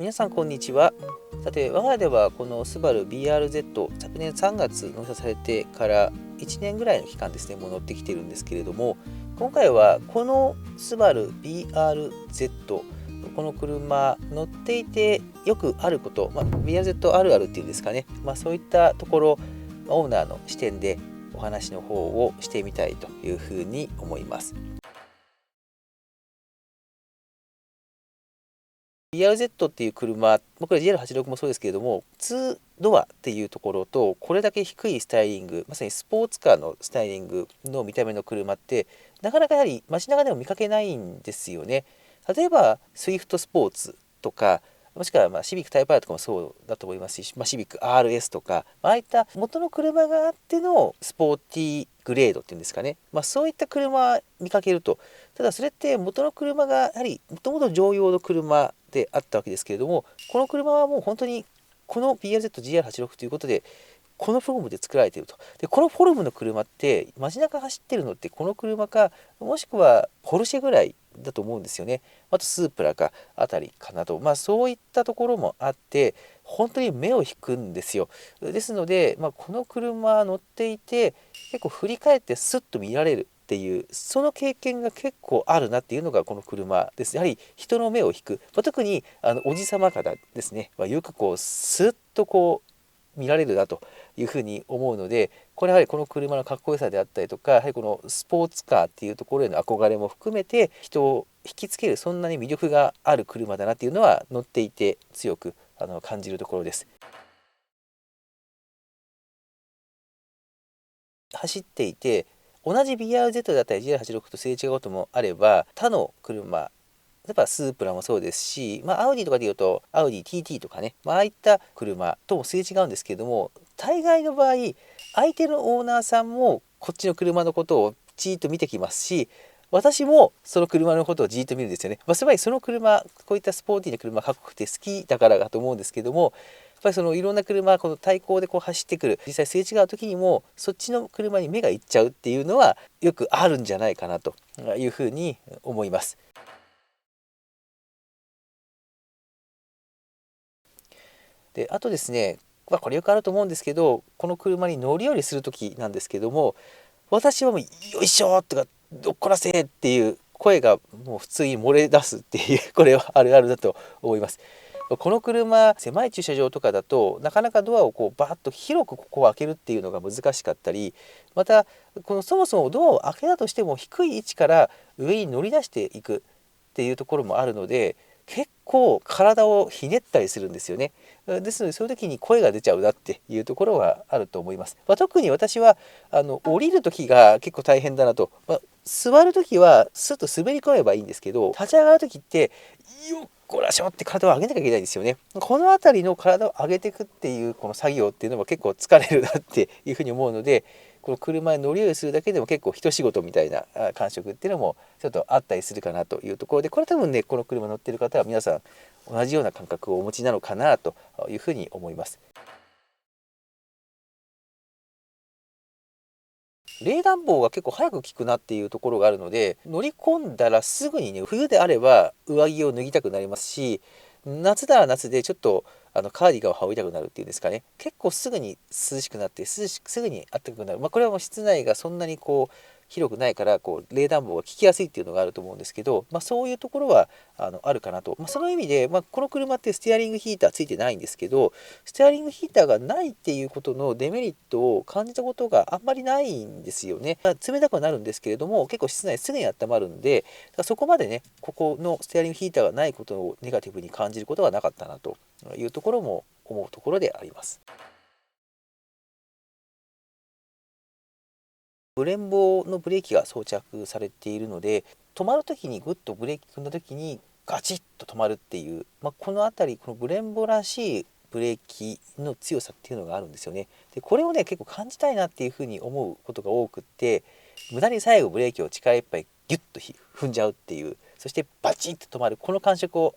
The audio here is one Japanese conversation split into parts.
皆さんこんにちは。さて我が家ではこのスバル BRZ 昨年3月納車されてから1年ぐらいの期間ですね、もう乗ってきているんですけれども、今回はこのスバル BRZ この車乗っていてよくあること、BRZ あるあるっていうんですかね、そういったところオーナーの視点でお話の方をしてみたいというふうに思います。BRZ っていう車、これ GR86 もそうですけれども、2ドアっていうところと、これだけ低いスタイリング、まさにスポーツカーのスタイリングの見た目の車って、なかなかやはり街中でも見かけないんですよね。例えば、スイフトスポーツとか、もしくはシビックタイプ R とかもそうだと思いますし、シビック RS とか、ああいった元の車があってのスポーティーグレードっていうんですかね、そういった車見かけると、ただそれって元の車がやはりもともと乗用の車であったわけですけれども、この車はもう本当にこの BRZ-GR86 ということでこのフォルムで作られていると。でこのフォルムの車って街中走ってるのってこの車か、もしくはポルシェぐらいだと思うんですよね。あとスープラかあたりかなと、そういったところもあって本当に目を引くんですよ。ですので、この車乗っていて結構振り返ってスッと見られるっていうその経験が結構あるなっていうのがこの車です。やはり人の目を引く、特におじさま方ですね、よくこうスッとこう見られるなというふうに思うので、これやはりこの車のかっこよさであったりとか、やはりこのスポーツカーっていうところへの憧れも含めて人を引きつける、そんなに魅力がある車だなっていうのは乗っていて強く感じるところです。走っていて同じ BRZ だったり GR86 とすれ違うこともあれば、他の車例えばスープラもそうですし、アウディとかでいうとアウディ TT とかね、ああいった車ともすれ違うんですけれども、大概の場合相手のオーナーさんもこっちの車のことをじーっと見てきますし、私もその車のことをじーっと見るんですよね。つまりその車、こういったスポーティーな車かっこよくて好きだからだと思うんですけども、やっぱりそのいろんな車この対向でこう走ってくる、実際すれ違う時にもそっちの車に目がいっちゃうっていうのはよくあるんじゃないかなというふうに思います。であとですね、これよくあると思うんですけど、この車に乗り降りする時なんですけども、私はもう「よいしょ」とか「どっこらせ」っていう声がもう普通に漏れ出すっていうこれはあるあるだと思います。この車狭い駐車場とかだとなかなかドアをこうバーッと広くここを開けるっていうのが難しかったり、またこのそもそもドアを開けたとしても低い位置から上に乗り出していくっていうところもあるので、結構体をひねったりするんですよね。ですのでそういう時に声が出ちゃうなっていうところはあると思います。特に私は降りる時が結構大変だなと、座る時はスッと滑り込めばいいんですけど、立ち上がる時ってよっこらしょって体を上げなきゃいけないんですよね。この辺りの体を上げていくっていうこの作業っていうのは結構疲れるなっていうふうに思うので、この車に乗り降りするだけでも結構一仕事みたいな感触っていうのもちょっとあったりするかなというところで、これ多分ねこの車乗ってる方は皆さん同じような感覚をお持ちなのかなというふうに思います。冷暖房が結構早く効くなっていうところがあるので、乗り込んだらすぐにね、冬であれば上着を脱ぎたくなりますし、夏なら夏でちょっとカーディガンを羽織りたくなるっていうんですかね、結構すぐに涼しくなってすぐに暖かくなる、これはもう室内がそんなにこう広くないからこう冷暖房が効きやすいっていうのがあると思うんですけど、そういうところはあるかなと、その意味で、この車ってステアリングヒーターついてないんですけど、ステアリングヒーターがないっていうことのデメリットを感じたことがあんまりないんですよね。冷たくはなるんですけれども、結構室内すぐに温まるんで、そこまでね、ここのステアリングヒーターがないことをネガティブに感じることはなかったなというところも思うところであります。ブレンボのブレーキが装着されているので、止まる時にグッとブレーキ踏んだ時にガチッと止まるっていう、この辺りこのブレンボらしいブレーキの強さっていうのがあるんですよね。でこれをね結構感じたいなっていうふうに思うことが多くって、無駄に最後ブレーキを力いっぱいギュッと踏んじゃうっていう、そしてバチッと止まるこの感触を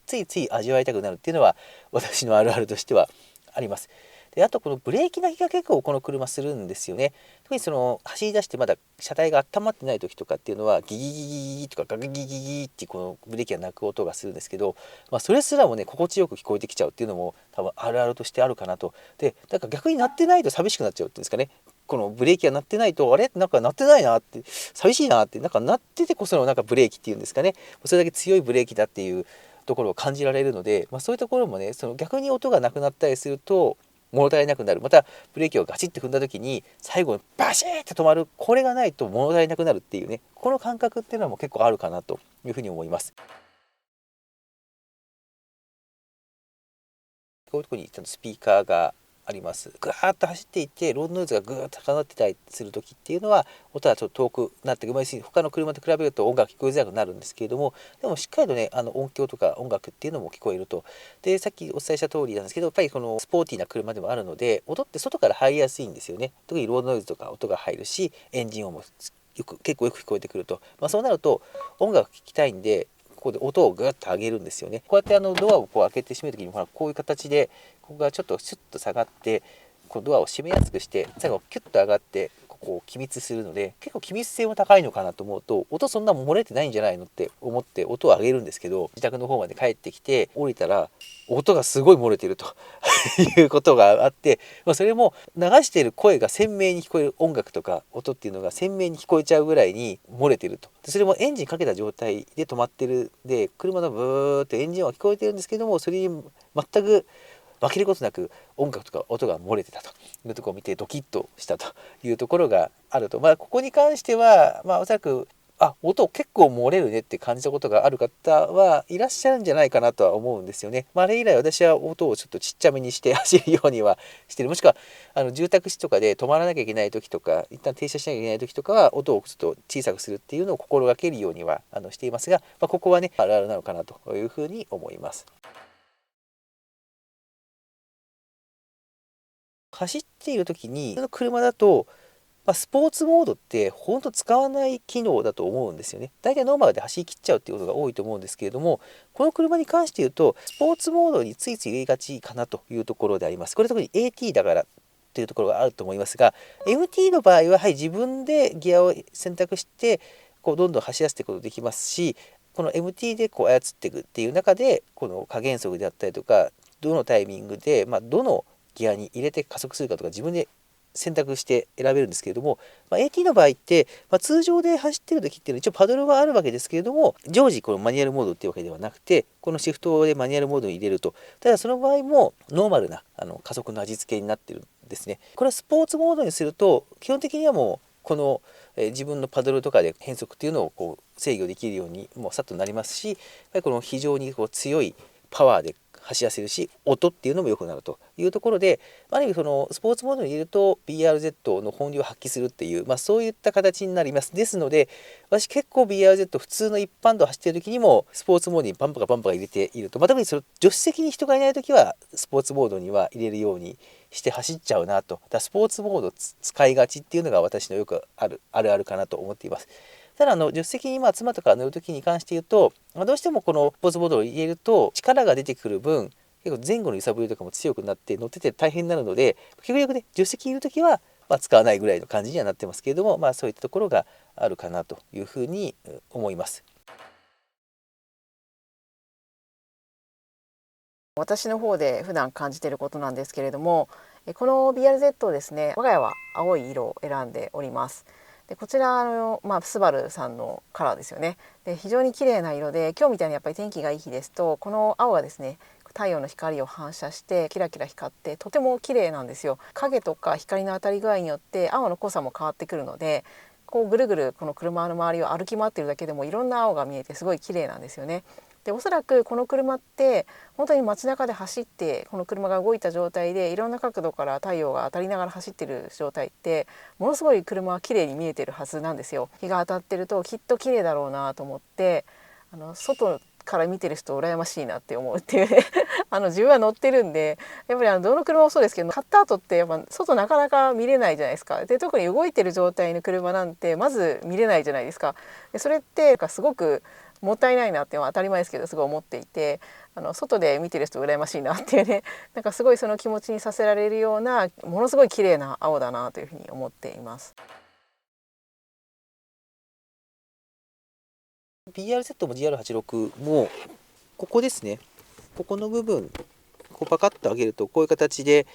ついつい味わいたくなるっていうのは私のあるあるとしてはあります。であとこのブレーキ鳴きが結構この車するんですよね。特にその走り出してまだ車体が温まってない時とかっていうのはギギギギギとかガギギギギってこのブレーキが鳴く音がするんですけど、それすらもね心地よく聞こえてきちゃうっていうのも多分あるあるとしてあるかなと。でだから逆に鳴ってないと寂しくなっちゃうっていうんですかね。このブレーキが鳴ってないとあれなんか鳴ってないなって寂しいなって、なんか鳴っててこそのなんかブレーキっていうんですかね、それだけ強いブレーキだっていうところを感じられるので、そういうところもねその逆に音がなくなったりすると物足りなくなる。またブレーキをガチッて踏んだ時に最後にバシッて止まる、これがないと物足りなくなるっていうね、この感覚っていうのも結構あるかなというふうに思います。こういうところにちゃんとスピーカーがあります。ぐーっと走っていてロードノイズがぐーっと高鳴ってたりする時っていうのは音はちょっと遠くなって他の車と比べると音楽聞こえづらくなるんですけれども、でもしっかりとね音響とか音楽っていうのも聞こえると。でさっきお伝えした通りなんですけど、やっぱりこのスポーティーな車でもあるので音って外から入りやすいんですよね。特にロードノイズとか音が入るしエンジン音も結構よく聞こえてくると、そうなると音楽聴きたいんでここで音をグッと上げるんですよね。こうやってドアをこう開けて閉める時にほらこういう形でここがちょっとシュッと下がってこうドアを閉めやすくして最後キュッと上がってここを気密するので、結構気密性も高いのかなと思うと音そんな漏れてないんじゃないのって思って音を上げるんですけど、自宅の方まで帰ってきて降りたら音がすごい漏れてるということがあって、それも流している声が鮮明に聞こえる、音楽とか音っていうのが鮮明に聞こえちゃうぐらいに漏れてると。でそれもエンジンかけた状態で止まってるで車のブーってエンジンは聞こえてるんですけども、それに全く分けることなく音楽とか音が漏れてたというところを見てドキッとしたというところがあると。ここに関してはおそらく音結構漏れるねって感じたことがある方はいらっしゃるんじゃないかなとは思うんですよね。あれ以来私は音をちょっとちっちゃめにして走るようにはしてる。もしくは住宅地とかで止まらなきゃいけない時とか一旦停車しなきゃいけない時とかは音をちょっと小さくするっていうのを心がけるようにはしていますが、ここはねあるあるなのかなというふうに思います。走っている時に、車だと、スポーツモードってほんと使わない機能だと思うんですよね。大体ノーマルで走り切っちゃうっていうことが多いと思うんですけれども、この車に関して言うと、スポーツモードについつい入れがちかなというところであります。これ特に AT だからっていうところがあると思いますが、MT の場合は、自分でギアを選択して、どんどん走らせていくことができますし、この MT で操っていくっていう中で、この加減速であったりとか、どのタイミングで、どのギアに入れて加速するかとか自分で選択して選べるんですけれども、AT の場合って、通常で走ってる時っていうのは一応パドルはあるわけですけれども、常時このマニュアルモードっていうわけではなくて、このシフトでマニュアルモードに入れると、ただその場合もノーマルな加速の味付けになってるんですね。これはスポーツモードにすると基本的にはもうこの自分のパドルとかで変速っていうのを制御できるようにもうさっとなりますし、やっぱりこの非常に強いパワーで走らせるし音っていうのも良くなるというところで、ある意味そのスポーツモードに入れると BRZ の本領を発揮するっていう、そういった形になります。ですので私結構 BRZ 普通の一般道を走っている時にもスポーツモードにバンパカ入れていると、特にその助手席に人がいない時はスポーツモードには入れるようにして走っちゃうなと。スポーツモード使いがちっていうのが私のよくあるあるかなと思っています。ただ助手席に妻とか乗るときに関して言うと、どうしてもこのスポーツモードを入れると力が出てくる分結構前後の揺さぶりとかも強くなって乗ってて大変になるので、結局ね助手席にいるときは使わないぐらいの感じにはなってますけれども、そういったところがあるかなというふうに思います。私の方で普段感じていることなんですけれども、この BRZ をですね、我が家は青い色を選んでおります。でこちらスバルさんのカラーですよね。で非常に綺麗な色で、今日みたいにやっぱり天気がいい日ですとこの青がですね太陽の光を反射してキラキラ光ってとても綺麗なんですよ。影とか光の当たり具合によって青の濃さも変わってくるので、ぐるぐるこの車の周りを歩き回っているだけでもいろんな青が見えてすごい綺麗なんですよね。でおそらくこの車って本当に街中で走って、この車が動いた状態でいろんな角度から太陽が当たりながら走ってる状態ってものすごい車は綺麗に見えてるはずなんですよ。日が当たってるときっと綺麗だろうなと思って、外から見てる人羨ましいなって思うっていうね自分は乗ってるんで、やっぱりどの車もそうですけど、買った後ってやっぱ外なかなか見れないじゃないですか。で特に動いてる状態の車なんてまず見れないじゃないですか。でそれってすごくもったいないなって当たり前ですけどすごい思っていて、外で見てる人羨ましいなっていうね、なんかすごいその気持ちにさせられるようなものすごい綺麗な青だなというふうに思っています。BRZ も GR86 もここですね、ここの部分こうパカッと上げるとこういう形で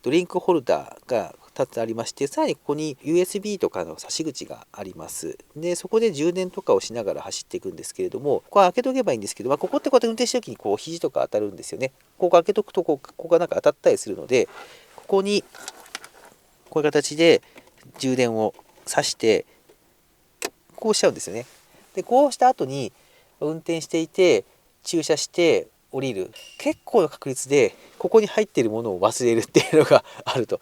ドリンクホルダーが2つありまして、さらにここに USB とかの差し口があります。でそこで充電とかをしながら走っていくんですけれども、ここは開けとけばいいんですけど、ここってこうやって運転した時にこう肘とか当たるんですよね。ここ開けとくとここがなんか当たったりするので、ここにこういう形で充電を挿してこうしちゃうんですよね。でこうした後に運転していて駐車して降りる、結構な確率でここに入っているものを忘れるっていうのがあると。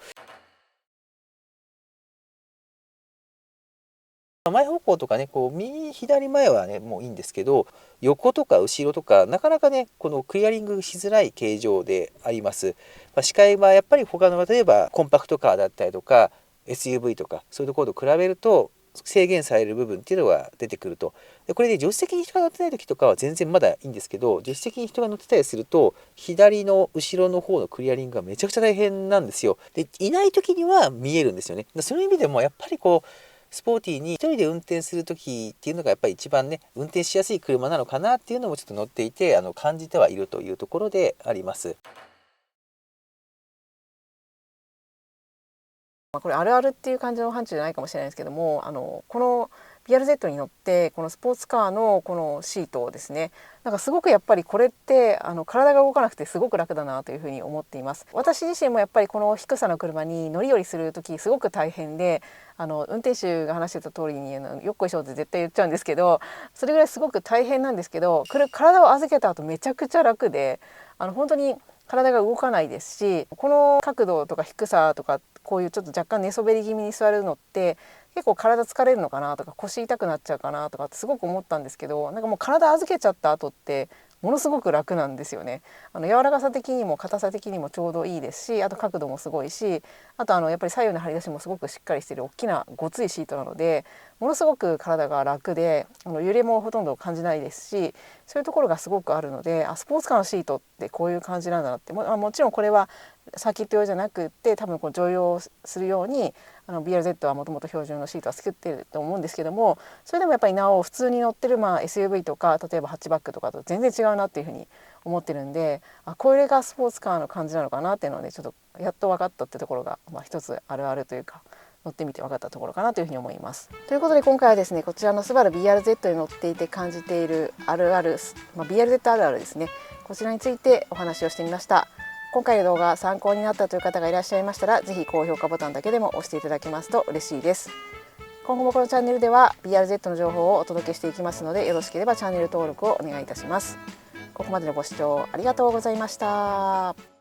前方向とかね、こう右左前はねもういいんですけど、横とか後ろとかなかなかねこのクリアリングしづらい形状であります。視界はやっぱり他の例えばコンパクトカーだったりとか SUV とかそういうところと比べると制限される部分っていうのが出てくると。でこれで助手席に人が乗ってない時とかは全然まだいいんですけど、助手席に人が乗ってたりすると左の後ろの方のクリアリングがめちゃくちゃ大変なんですよ。でいない時には見えるんですよね。そういう意味でもやっぱりこうスポーティーに一人で運転する時っていうのがやっぱり一番ね運転しやすい車なのかなっていうのもちょっと乗っていて感じてはいるというところであります。これあるあるっていう感じの範疇じゃないかもしれないですけども、この BRZ に乗ってこのスポーツカーのこのシートをですね、なんかすごくやっぱりこれって体が動かなくてすごく楽だなというふうに思っています。私自身もやっぱりこの低さの車に乗り降りする時すごく大変で、運転手が話してた通りによっこいしょって絶対言っちゃうんですけど、それぐらいすごく大変なんですけど、体を預けた後めちゃくちゃ楽で、本当に体が動かないですし、この角度とか低さとかこういうちょっと若干寝そべり気味に座るのって結構体疲れるのかなとか腰痛くなっちゃうかなとかってすごく思ったんですけど、なんかもう体預けちゃった後ってものすごく楽なんですよね。柔らかさ的にも硬さ的にもちょうどいいですし、あと角度もすごいし、あとやっぱり左右の張り出しもすごくしっかりしている大きなごついシートなので、ものすごく体が楽で揺れもほとんど感じないですし、そういうところがすごくあるので、スポーツカーのシートってこういう感じなんだなって、もちろんこれはサーキット用じゃなくって多分こう乗用するようにBRZ はもともと標準のシートは作ってると思うんですけども、それでもやっぱりなお普通に乗ってるSUV とか例えばハッチバックとかと全然違うなっていうふうに思ってるんで、これがスポーツカーの感じなのかなっていうのをねちょっとやっと分かったってところが、一つあるあるというか乗ってみて分かったところかなというふうに思います。ということで今回はですねこちらのスバル BRZ に乗っていて感じているあるある、BRZ あるあるですね、こちらについてお話をしてみました。今回の動画参考になったという方がいらっしゃいましたら、ぜひ高評価ボタンだけでも押していただけますと嬉しいです。今後もこのチャンネルでは BRZ の情報をお届けしていきますので、よろしければチャンネル登録をお願いいたします。ここまでのご視聴ありがとうございました。